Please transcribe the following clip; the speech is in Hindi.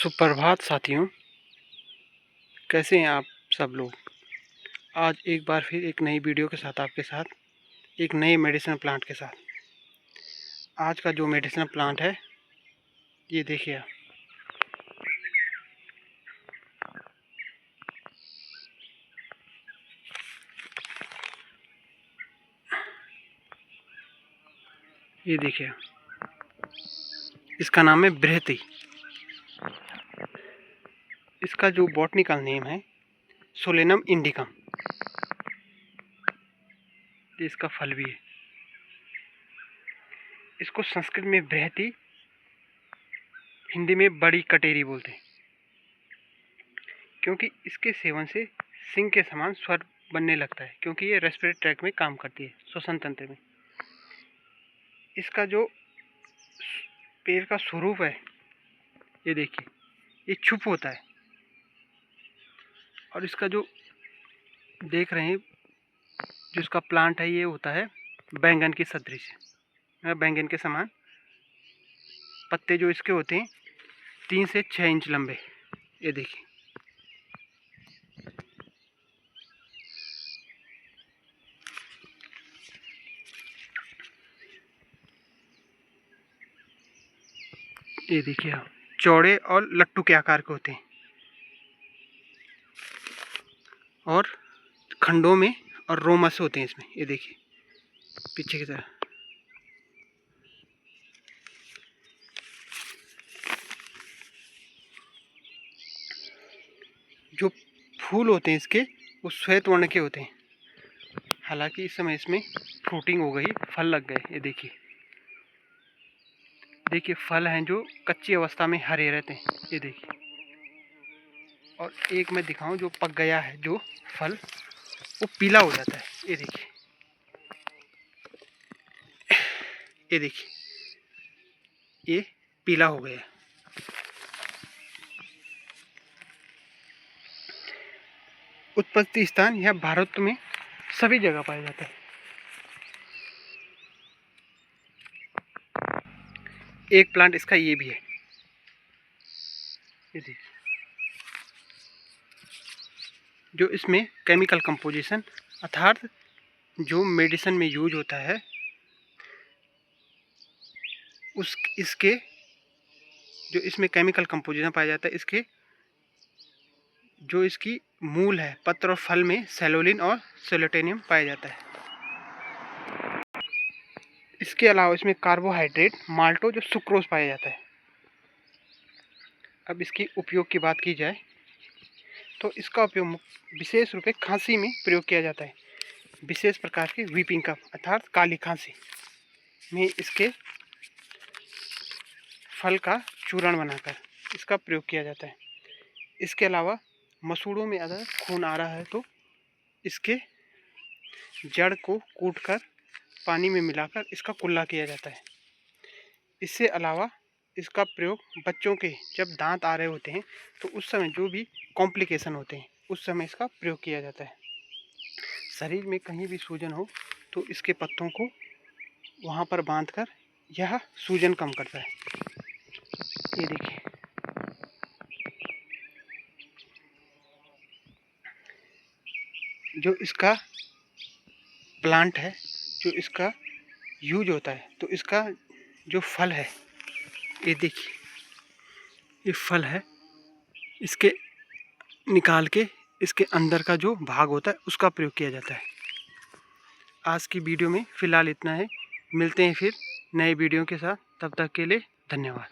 सुप्रभात साथियों, कैसे हैं आप सब लोग। आज एक बार फिर एक नई वीडियो के साथ आपके साथ एक नए मेडिसिनल प्लांट के साथ। आज का जो मेडिसिनल प्लांट है ये देखिए आप। ये देखिए, इसका नाम है बृहति। इसका जो बॉटनिकल नेम है सोलेनम इंडिकम। इसका फल भी है। इसको संस्कृत में बृहति, हिंदी में बड़ी कटेरी बोलते हैं, क्योंकि इसके सेवन से सिंह के समान स्वर बनने लगता है, क्योंकि ये रेस्पिरेटरी ट्रैक्ट में काम करती है, श्वसन तंत्र में। इसका जो पेड़ का स्वरूप है ये देखिए, ये छुप होता है। और इसका जो देख रहे हैं जो इसका प्लांट है ये होता है बैंगन की सदृश, बैंगन के समान। पत्ते जो इसके होते हैं 3 से 6 इंच लंबे। ये देखिए, ये देखिए आप, चौड़े और लट्टू के आकार के होते हैं और खंडों में और रोमस होते हैं इसमें। ये देखिए पीछे की तरफ। जो फूल होते हैं इसके वो श्वेत वर्ण के होते हैं। हालांकि इस समय इसमें फ्रूटिंग हो गई, फल लग गए। ये देखिए, देखिए फल हैं जो कच्ची अवस्था में हरे रहते हैं। ये देखिए, और एक मैं दिखाऊं जो पक गया है जो फल, वो पीला हो जाता है। ये देखिए, ये देखिए, ये पीला हो गया है। उत्पत्ति स्थान यह भारत में सभी जगह पाया जाता है। एक प्लांट इसका ये भी है। ये देखिए, जो इसमें केमिकल कंपोजिशन अर्थात जो मेडिसिन में यूज होता है इसके जो इसमें केमिकल कंपोजिशन पाया जाता है, इसके जो इसकी मूल है पत्र और फल में सेलोलिन और सेलोटेनियम पाया जाता है। इसके अलावा इसमें कार्बोहाइड्रेट माल्टो जो सुक्रोज पाया जाता है। अब इसकी उपयोग की बात की जाए तो इसका उपयोग विशेष रूप से खांसी में प्रयोग किया जाता है। विशेष प्रकार की वीपिंग कफ अर्थात काली खांसी में इसके फल का चूर्ण बनाकर इसका प्रयोग किया जाता है। इसके अलावा मसूड़ों में अगर खून आ रहा है तो इसके जड़ को कूटकर पानी में मिलाकर इसका कुल्ला किया जाता है। इससे अलावा इसका प्रयोग बच्चों के जब दांत आ रहे होते हैं तो उस समय जो भी कॉम्प्लिकेशन होते हैं उस समय इसका प्रयोग किया जाता है। शरीर में कहीं भी सूजन हो तो इसके पत्तों को वहाँ पर बांधकर यह सूजन कम करता है। ये देखिए, जो इसका प्लांट है, जो इसका यूज होता है, तो इसका जो फल है ये देखिए, ये फल है, इसके निकाल के इसके अंदर का जो भाग होता है उसका प्रयोग किया जाता है। आज की वीडियो में फ़िलहाल इतना है। मिलते हैं फिर नए वीडियो के साथ, तब तक के लिए धन्यवाद।